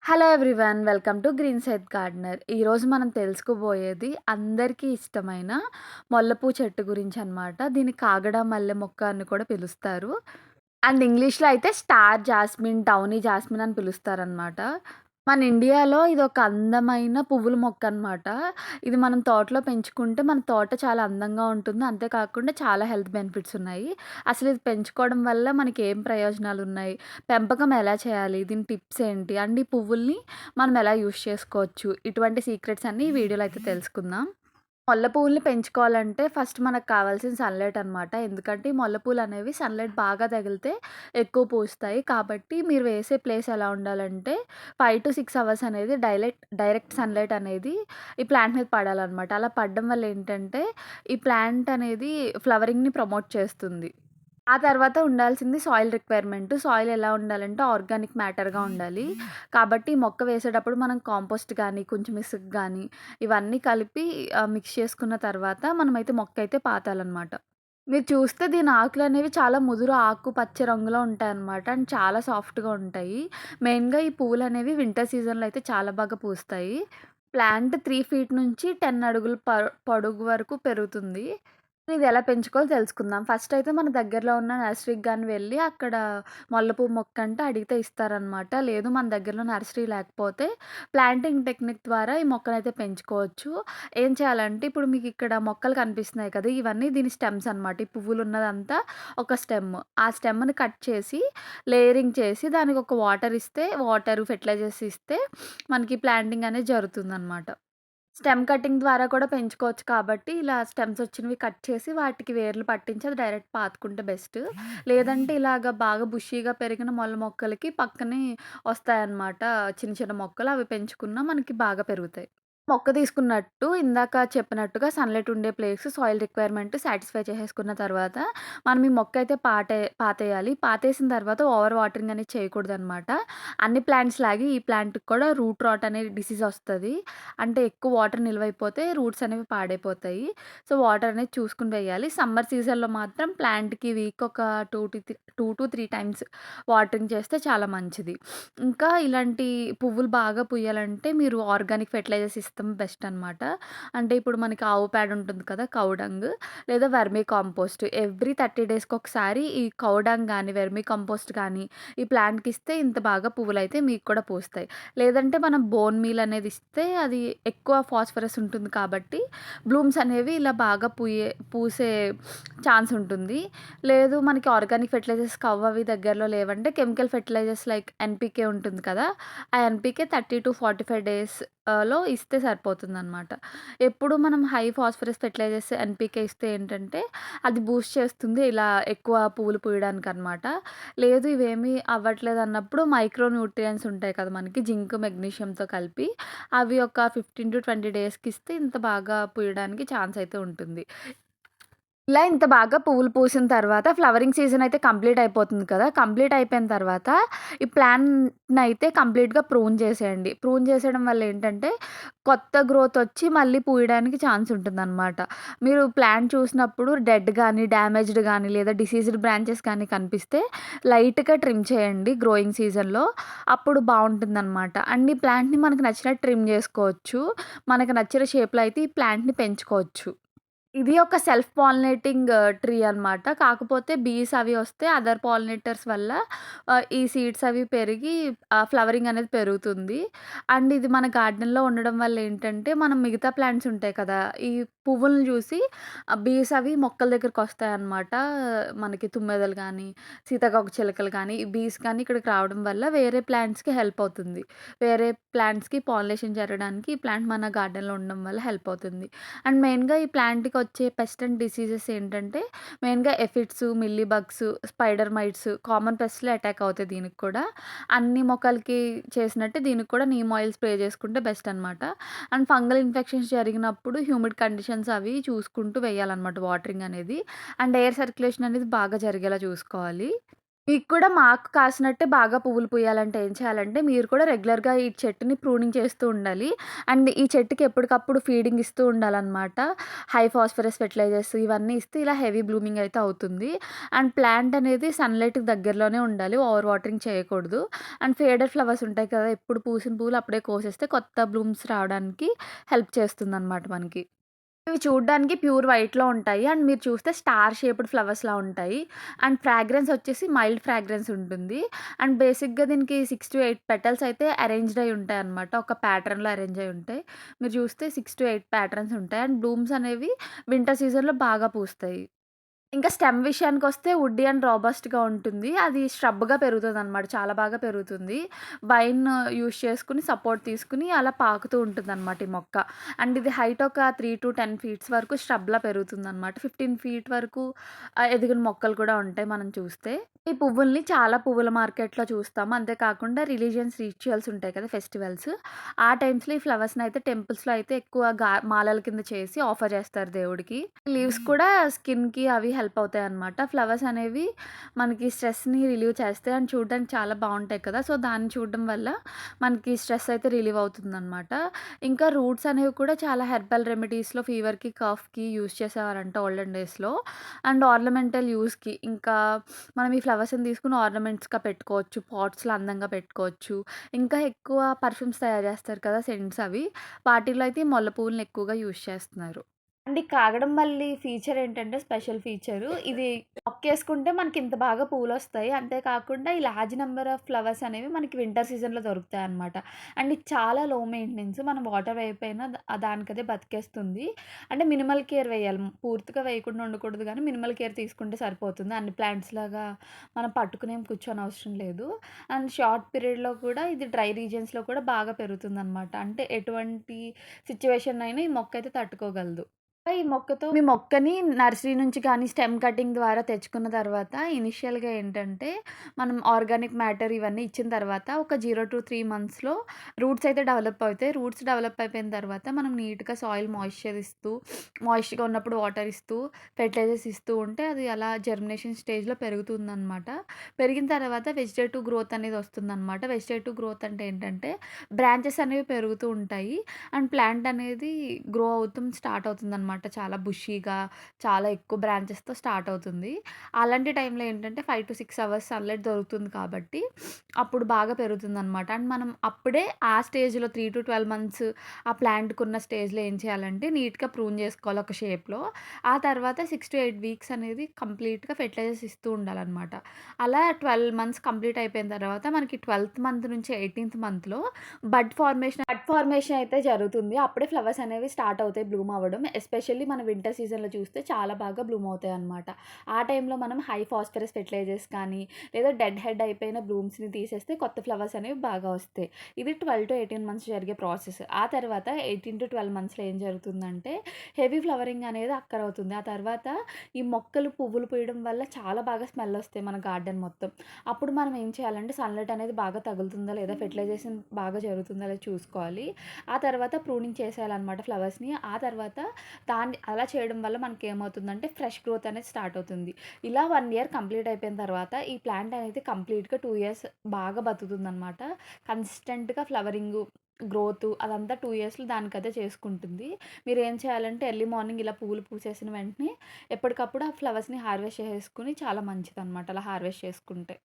Hello everyone. Welcome to green side gardener. ఈరోజు మనం తెలుసుకోబోయేది అందరికీ ఇష్టమైన ముల్లపూ చెట్టు గురించనమాట. దీన్ని కాగడ మల్లె మొక్క అని కూడా పిలుస్తారు. అండ్ ఇంగ్లీష్‌లో అయితే స్టార్ జాస్మిన్, డౌనీ జాస్మిన్ అని పిలుస్తారనమాట. మన ఇండియాలో ఇదొక అందమైన పువ్వుల మొక్కనమాట. ఇది మనం తోటలో పెంచుకుంటే మన తోట చాలా అందంగా ఉంటుంది. అంతే కాకుండా చాలా హెల్త్ బెనిఫిట్స్ ఉన్నాయి. అసలు ఇది పెంచుకోవడం వల్ల మనకేం ప్రయోజనాలున్నాయి? పెంపకం ఎలా చేయాలి? దీని టిప్స్ ఏంటి? అండ్ ఈ పువ్వుల్ని మనం ఎలా యూజ్ చేసుకోవచ్చు? ఇటువంటి సీక్రెట్స్ అన్నీ ఈ వీడియోలో అయితే తెలుసుకుందాం. ముల్ల పువ్వుల్ని పెంచుకోవాలంటే ఫస్ట్ మనకు కావాల్సిన సన్‌లైట్ అనమాట. ఎందుకంటే ఈ ముల్ల పూలనేవి సన్‌లైట్ బాగా తగిలితే ఎక్కువ పూస్తాయి. కాబట్టి మీరు వేసే ప్లేస్ ఎలా ఉండాలంటే 5-6 అవర్స్ అనేది డైరెక్ట్ సన్‌లైట్ అనేది ఈ ప్లాంట్ మీద పడాలనమాట. అలా పడడం వల్ల ఏంటంటే ఈ ప్లాంట్ అనేది ఫ్లవరింగ్‌ని ప్రమోట్ చేస్తుంది. ఆ తర్వాత ఉండాల్సింది సాయిల్ రిక్వైర్మెంట్. సాయిల్ ఎలా ఉండాలంటే ఆర్గానిక్ మ్యాటర్‌గా ఉండాలి. కాబట్టి మొక్క వేసేటప్పుడు మనం కాంపోస్ట్ గానీ, కొంచెం ఇసుక గానీ ఇవన్నీ కలిపి మిక్స్ చేసుకున్న తర్వాత మనమైతే మొక్కయితే పాతాలనమాట. మీరు చూస్తే దీని ఆకులనేవి చాలా ముదురు ఆకుపచ్చ రంగులో ఉంటాయన్నమాట. అండ్ చాలా సాఫ్ట్‌గా ఉంటాయి. మెయిన్‌గా ఈ పువ్వులనేవి వింటర్ సీజన్‌లో అయితే చాలా బాగా పూస్తాయి. ప్లాంట్ 3 ఫీట్ నుంచి 10 అడుగుల పొడుగు వరకు పెరుగుతుంది. ఇది ఎలా పెంచుకోవాలో తెలుసుకుందాం. ఫస్ట్ అయితే మన దగ్గరలో ఉన్న నర్సరీకి గాని వెళ్లి అక్కడ మల్లెపూ మొక్కంటే అడిగితే ఇస్తారనమాట. లేదు మన దగ్గరలో నర్సరీ లేకపోతే ప్లాంటింగ్ టెక్నిక్ ద్వారా ఈ మొక్కనైతే పెంచుకోవచ్చు. ఏం చేయాలంటే ఇప్పుడు మీకిక్కడ మొక్కలు కనిపిస్తున్నాయి కదా! ఇవన్నీ దీని స్టెమ్స్ అనమాట. ఈ పువ్వులున్నదంతా ఒక స్టెమ్. ఆ స్టెమ్‌ని కట్ చేసి లేయరింగ్ చేసి దానికి ఒక వాటర్ ఇస్తే ఫెర్టిలైజర్స్ ఇస్తే మనకి ప్లాంటింగ్ అనేది జరుగుతుందనమాట. స్టెమ్ కటింగ్ ద్వారా కూడా పెంచుకోవచ్చు కాబట్టి, ఇలా స్టెమ్స్ వచ్చినవి కట్ చేసి వాటికి వేర్లు పట్టించి అది డైరెక్ట్ పాతుకుంటే బెస్ట్. లేదంటే ఇలాగ బాగా బుషీగా పెరిగిన మొల్ల మొక్కలకి పక్కనే వస్తాయన్నమాట చిన్న చిన్న మొక్కలు. అవి పెంచుకున్నా మనకి బాగా పెరుగుతాయి. మొక్క తీసుకున్నట్టు ఇందాక చెప్పినట్టుగా సన్‌లైట్ ఉండే ప్లేస్, సాయిల్ రిక్వైర్మెంట్ సాటిస్ఫై చేసేసుకున్న తర్వాత, మనం ఈ మొక్క అయితే పాతేయాలి. పాతేసిన తర్వాత ఓవర్ వాటరింగ్ అనేది చేయకూడదనమాట. అన్ని ప్లాంట్స్ లాగే ఈ ప్లాంట్‌కి కూడా రూట్ రాట్ అనే డిసీజ్ ఒస్తది. అంటే ఎక్కువ వాటర్ నిల్వైపోతే రూట్స్ అనేవి పాడైపోతాయి. సో, వాటర్ అనేది చూసుకొని వేయాలి. సమ్మర్ సీజన్‌లో మాత్రం ప్లాంట్‌కి వీక్ ఒక 2-3 టైమ్స్ వాటరింగ్ చేస్తే చాలా మంచిది. ఇంకా ఇలాంటి పువ్వులు బాగా పూయాలంటే మీరు ఆర్గానిక్ ఫెర్టిలైజర్స్ ఇస్తాం బెస్ట్ అనమాట. అంటే ఇప్పుడు మనకి ఆవు పేడ ఉంటుంది కదా! కౌ డంగ్ లేదా వెర్మి కంపోస్ట్ ఎవ్రీ 30 డేస్‌కి ఒకసారి ఈ కౌ డంగ్ గాని, వెర్మి కంపోస్ట్ గాని ఈ ప్లాంట్‌కి ఇస్తే ఇంత బాగా పువ్వులైతే మీకు కూడా పూస్తాయి. లేదంటే మనం బోన్ మీల్ అనేది ఇస్తే అది ఎక్కువ ఫాస్ఫరస్ ఉంటుంది కాబట్టి బ్లూమ్స్ అనేవి ఇలా బాగా పూసే ఛాన్స్ ఉంటుంది. లేదు మనకి ఆర్గానిక్ ఫెర్టిలైజర్స్ కవ్వ అవి దగ్గరలో లేవంటే కెమికల్ ఫెర్టిలైజర్స్ లైక్ ఎన్‌పీకే ఉంటుంది కదా! ఆ ఎన్‌పీకే 30-45 డేస్ లో ఇస్తే సరిపోతుందనమాట. ఎప్పుడు మనం హై ఫాస్ఫరస్ ఫెర్టిలైజర్స్ ఎన్‌పీకే ఇస్తే ఏంటంటే అది బూస్ట్ చేస్తుంది ఇలా ఎక్కువ పువ్వులు పూయడానికనమాట. లేదు ఇవేమీ అవ్వట్లేదన్నప్పుడు మైక్రో న్యూట్రియంట్స్ ఉంటాయి కదా! మనకి జింక్, మెగ్నీషియంతో కలిపి అవి ఒక 15-20 డేస్‌కి ఇస్తే ఇంత బాగా పూయడానికి ఛాన్స్ అయితే ఉంటుంది. ఇలా ఇంత బాగా పువ్వులు పూసిన తర్వాత ఫ్లవరింగ్ సీజన్ అయితే కంప్లీట్ అయిపోతుంది కదా! కంప్లీట్ అయిపోయిన తర్వాత ఈ ప్లాంట్‌నయితే కంప్లీట్‌గా ప్రూన్ చేసేయండి. ప్రూన్ చేసేయడం వల్ల ఏంటంటే కొత్త గ్రోత్ వచ్చి మళ్ళీ పూయడానికి ఛాన్స్ ఉంటుందనమాట. మీరు ప్లాంట్ చూసినప్పుడు డెడ్ గానీ, డ్యామేజ్డ్ గానీ లేదా డిసీజ్డ్ బ్రాంచెస్ కానీ కనిపిస్తే లైట్‌గా ట్రిమ్ చేయండి గ్రోయింగ్ సీజన్‌లో. అప్పుడు బావుంటుందనమాట. అండ్ ఈ ప్లాంట్‌ని మనకు నచ్చినట్టు ట్రిమ్ చేసుకోవచ్చు. మనకు నచ్చిన షేప్‌లో అయితే ఈ ప్లాంట్‌ని పెంచుకోవచ్చు. ఇది ఒక సెల్ఫ్ పాలినేటింగ్ ట్రీ అనమాట. కాకపోతే బీస్ అవి వస్తే అదర్ పాలినేటర్స్ వల్ల ఈ సీడ్స్ అవి పెరిగి ఫ్లవరింగ్ అనేది పెరుగుతుంది. అండ్ ఇది మన గార్డెన్‌లో ఉండడం వల్ల ఏంటంటే, మనం మిగతా ప్లాంట్స్ ఉంటాయి కదా! ఈ పువ్వులను చూసి బీస్ అవి మొక్కల దగ్గరకొస్తాయన్నమాట. మనకి తుమ్మెదలు గానీ, సీతాకోక చిలుకలు గానీ, ఈ బీస్ కానీ ఇక్కడికి రావడం వల్ల వేరే ప్లాంట్స్‌కి హెల్ప్ అవుతుంది. వేరే ప్లాంట్స్‌కి పాలినేషన్ జరగడానికి ఈ ప్లాంట్ మన గార్డెన్‌లో ఉండడం వల్ల హెల్ప్ అవుతుంది. అండ్ మెయిన్‌గా ఈ ప్లాంట్‌కొచ్చే పెస్ట్ అండ్ డిసీజెస్ ఏంటంటే, మెయిన్‌గా aphids, mealy bugs, spider mites common పెస్ట్‌లే అటాక్ అవుతాయి దీనికి కూడా. అన్ని మొక్కలకి చేసినట్టే దీనికి కూడా నీమ్ ఆయిల్ స్ప్రే చేసుకుంటే బెస్ట్ అనమాట. అండ్ ఫంగల్ ఇన్ఫెక్షన్స్ జరిగినప్పుడు హ్యూమిడ్ కండిషన్స్ అవి చూసుకుంటూ వేయాలనమాట వాటరింగ్ అనేది. అండ్ ఎయిర్ సర్క్యులేషన్ అనేది బాగా జరిగేలా చూసుకోవాలి. మీకు కూడా మాకు కాసినట్టే బాగా పువ్వులు పూయాలంటే ఏం చేయాలంటే, మీరు కూడా రెగ్యులర్‌గా ఈ చెట్టుని ప్రూనింగ్ చేస్తూ ఉండాలి. అండ్ ఈ చెట్టుకి ఎప్పటికప్పుడు ఫీడింగ్ ఇస్తూ ఉండాలనమాట. హై ఫాస్ఫరస్ ఫెర్టిలైజర్స్ ఇవన్నీ ఇస్తే ఇలా హెవీ బ్లూమింగ్ అయితే అవుతుంది. అండ్ ప్లాంట్ అనేది సన్‌లైట్‌కి దగ్గరలోనే ఉండాలి. ఓవర్ వాటరింగ్ చేయకూడదు. అండ్ ఫేడెడ్ ఫ్లవర్స్ ఉంటాయి కదా! ఎప్పుడు పూసిన పువ్వులు అప్పుడే కోసేస్తే కొత్త బ్లూమ్స్ రావడానికి హెల్ప్ చేస్తుందనమాట మనకి. ఇవి చూడ్డానికి ప్యూర్ వైట్‌లో ఉంటాయి. అండ్ మీరు చూస్తే స్టార్ షేప్డ్ ఫ్లవర్స్‌లా ఉంటాయి. అండ్ ఫ్రాగ్రెన్స్ వచ్చేసి మైల్డ్ ఫ్రాగ్రెన్స్ ఉంటుంది. అండ్ బేసిక్‌గా దీనికి 6-8 పెటల్స్ అయితే అరేంజ్డ్ అయ్యి ఉంటాయన్నమాట. ఒక ప్యాటర్న్‌లో అరేంజ్ అయ్యి ఉంటాయి. మీరు చూస్తే 6-8 ప్యాటర్న్స్ ఉంటాయి. అండ్ బ్లూమ్స్ అనేవి వింటర్ సీజన్‌లో బాగా పూస్తాయి. ఇంకా స్టెమ్ విషయానికొస్తే వుడ్డీ అండ్ రాబస్ట్‌గా ఉంటుంది. అది ష్రబ్‌గా పెరుగుతదనమాట. చాలా బాగా పెరుగుతుంది. వైన్ యూజ్ చేసుకొని సపోర్ట్ తీసుకొని అలా పాకుతూ ఉంటుందనమాట ఈ మొక్క. అండ్ ఇది హైట్ ఒక 3-10 ఫీట్స్ వరకు ష్రబ్‌లా పెరుగుతుందనమాట. 15 ఫీట్ వరకు ఎదిగిన మొక్కలు కూడా ఉంటాయి మనం చూస్తే. ఈ పువ్వుల్ని చాలా పువ్వుల మార్కెట్‌లో చూస్తాము. అంతే కాకుండా రిలీజియన్స్ రిచువల్స్ ఉంటాయి కదా! ఫెస్టివల్స్. ఆ టైమ్స్‌లో ఈ ఫ్లవర్స్‌నయితే టెంపుల్స్‌లో అయితే ఎక్కువ మాలల కింద చేసి ఆఫర్ చేస్తారు దేవుడికి. లీవ్స్ కూడా స్కిన్‌కి అవి హెల్ప్ అవుతాయన్నమాట. ఫ్లవర్స్ అనేవి మనకి స్ట్రెస్‌ని రిలీవ్ చేస్తాయి. అండ్ చూడడానికి చాలా బావుంటాయి కదా! సో, దాన్ని చూడడం వల్ల మనకి స్ట్రెస్ అయితే రిలీవ్ అవుతుందన్నమాట. ఇంకా రూట్స్ అనేవి కూడా చాలా హెర్బల్ రెమెడీస్‌లో ఫీవర్‌కి, కాఫ్‌కి యూజ్ చేసేవారంట ఓల్డెన్ డేస్‌లో. అండ్ ఆర్నమెంటల్ యూజ్‌కి ఇంకా మనం ఈ ఫ్లవర్స్‌ని తీసుకొని ఆర్నమెంట్స్‌గా పెట్టుకోవచ్చు. పాట్స్‌లో అందంగా పెట్టుకోవచ్చు. ఇంకా ఎక్కువ పర్ఫ్యూమ్స్ తయారు చేస్తారు కదా! సెంట్స్ అవి. వాటిల్లో అయితే ఈ ముల్ల పువ్వులని ఎక్కువగా యూజ్ చేస్తున్నారు. అండ్ ఈ కాగడంమల్లి ఫీచర్ ఏంటంటే స్పెషల్ ఫీచరు. ఇది మొక్కేసుకుంటే మనకింత బాగా పూలొస్తాయి. అంతే కాకుండా ఈ లార్జ్ నంబర్ ఆఫ్ ఫ్లవర్స్ అనేవి మనకి వింటర్ సీజన్‌లో దొరుకుతాయన్నమాట. అండ్ ఇది చాలా లో మెయింటెనెన్స్. మనం వాటర్ వేయకపోయినా దానికదే బతికేస్తుంది. అంటే మినిమల్ కేర్ వేయాలి. పూర్తిగా వేయకుండా ఉండకూడదు గానీ, మినిమల్ కేర్ తీసుకుంటే సరిపోతుంది. అన్ని ప్లాంట్స్ లాగా మనం పట్టుకునేం కూర్చోనవసరం లేదు. అండ్ షార్ట్ పీరియడ్‌లో కూడా ఇది డ్రై రీజియన్స్‌లో కూడా బాగా పెరుగుతుందన్నమాట. అంటే ఎటువంటి సిట్యుయేషన్ అయినా ఈ మొక్కయితే తట్టుకోగలదు. ఈ మొక్కతో మీ మొక్కని నర్సరీ నుంచి కానీ, స్టెమ్ కటింగ్ ద్వారా తెచ్చుకున్న తర్వాత ఇనిషియల్‌గా ఏంటంటే, మనం ఆర్గానిక్ మ్యాటర్ ఇవన్నీ ఇచ్చిన తర్వాత ఒక 0-3 మంత్స్‌లో రూట్స్ అయితే డెవలప్ అవుతాయి. రూట్స్ డెవలప్ అయిపోయిన తర్వాత మనం నీట్‌గా సాయిల్ మాయిశ్చర్ ఇస్తూ, మాయిస్ట్‌గా ఉన్నప్పుడు వాటర్ ఇస్తూ, ఫెర్టిలైజర్స్ ఇస్తూ ఉంటే అది అలా జర్మినేషన్ స్టేజ్‌లో పెరుగుతుందనమాట. పెరిగిన తర్వాత వెజిటేటివ్ గ్రోత్ అనేది వస్తుందనమాట. వెజిటేటివ్ గ్రోత్ అంటే ఏంటంటే, బ్రాంచెస్ అనేవి పెరుగుతూ ఉంటాయి. అండ్ ప్లాంట్ అనేది గ్రో అవుతూ స్టార్ట్ అవుతుందనమాట. చాలా బుషీగా, చాలా ఎక్కువ బ్రాంచెస్‌తో స్టార్ట్ అవుతుంది. అలాంటి టైంలో ఏంటంటే 5-6 అవర్స్ సన్‌లైట్ దొరుకుతుంది కాబట్టి, అప్పుడు బాగా పెరుగుతుందనమాట. అండ్ మనం అప్పుడే ఆ స్టేజ్‌లో 3-12 మంత్స్ ఆ ప్లాంట్‌కున్న స్టేజ్‌లో ఏం చేయాలంటే నీట్‌గా ప్రూన్ చేసుకోవాలి ఒక షేప్‌లో. ఆ తర్వాత 6-8 వీక్స్ అనేది కంప్లీట్‌గా ఫెర్టిలైజర్స్ ఇస్తూ ఉండాలనమాట. అలా 12 మంత్స్ కంప్లీట్ అయిపోయిన తర్వాత మనకి 12థ్ మంత్ నుంచి 18థ్ మంత్‌లో బడ్ ఫార్మేషన్ అయితే జరుగుతుంది. అప్పుడే ఫ్లవర్స్ అనేవి స్టార్ట్ అవుతాయి బ్లూమ్ అవ్వడం. ఎస్పెషల్లీ మన వింటర్ సీజన్‌లో చూస్తే చాలా బాగా బ్లూమ్ అవుతాయన్నమాట. ఆ టైంలో మనం హై ఫాస్ఫరస్ ఫెర్టిలైజర్స్ కానీ, లేదా డెడ్ హెడ్ అయిపోయిన బ్లూమ్స్‌ని తీసేస్తే కొత్త ఫ్లవర్స్ అనేవి బాగా వస్తాయి. ఇది 12-18 మంత్స్ జరిగే ప్రాసెస్. ఆ తర్వాత 18-12 మంత్స్‌లో ఏం జరుగుతుందంటే, హెవీ ఫ్లవరింగ్ అనేది అక్కరవుతుంది. ఆ తర్వాత ఈ మొక్కలు పువ్వులు పూయడం వల్ల చాలా బాగా స్మెల్ వస్తాయి మన గార్డెన్ మొత్తం. అప్పుడు మనం ఏం చేయాలంటే సన్‌లైట్ అనేది బాగా తగులుతుందా లేదా, ఫెర్టిలైజేషన్ బాగా జరుగుతుందా లేదా చూసుకోవాలి. ఆ తర్వాత ప్రూనింగ్ చేసేయాలన్నమాట ఫ్లవర్స్‌ని. ఆ తర్వాత దాన్ని అలా చేయడం వల్ల మనకేమవుతుందంటే ఫ్రెష్ గ్రోత్ అనేది స్టార్ట్ అవుతుంది. ఇలా 1 ఇయర్ కంప్లీట్ అయిపోయిన తర్వాత ఈ ప్లాంట్ అనేది కంప్లీట్‌గా 2 ఇయర్స్ బాగా బతుకుతుందనమాట. కన్సిస్టెంట్‌గా ఫ్లవరింగు, గ్రోతు అదంతా 2 ఇయర్స్‌లో దానికదే చేసుకుంటుంది. మీరేం చేయాలంటే ఎర్లీ మార్నింగ్ ఇలా పువ్వులు పూసేసిన వెంటనే ఎప్పటికప్పుడు ఆ ఫ్లవర్స్‌ని హార్వెస్ట్ చేసేసుకొని చాలా మంచిదనమాట అలా హార్వెస్ట్ చేసుకుంటే.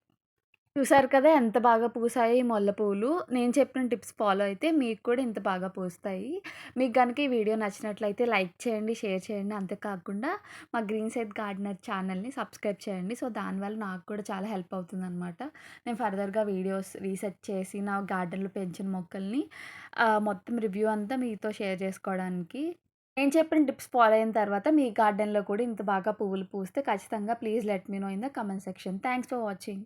చూసారు కదా! ఎంత బాగా పూసాయో ఈ ముల్ల పువ్వులు. నేను చెప్పిన టిప్స్ ఫాలో అయితే మీకు కూడా ఇంత బాగా పూస్తాయి. మీకు గనుక ఈ వీడియో నచ్చినట్లయితే లైక్ చేయండి, షేర్ చేయండి. అంతే కాకుండా మా గ్రీన్ సైడ్ గార్డెనర్ ఛానల్‌ని సబ్స్క్రైబ్ చేయండి. సో, దానివల్ల నాకు కూడా చాలా హెల్ప్ అవుతుందనమాట. నేను ఫర్దర్‌గా వీడియోస్ రీసెర్చ్ చేసి నా గార్డెన్‌లో పెంచిన మొక్కల్ని మొత్తం రివ్యూ అంతా మీతో షేర్ చేసుకోవడానికి. నేను చెప్పిన టిప్స్ ఫాలో అయిన తర్వాత మీ గార్డెన్‌లో కూడా ఇంత బాగా పువ్వులు పూస్తే ఖచ్చితంగా please let me know in the comment section. Thanks for watching.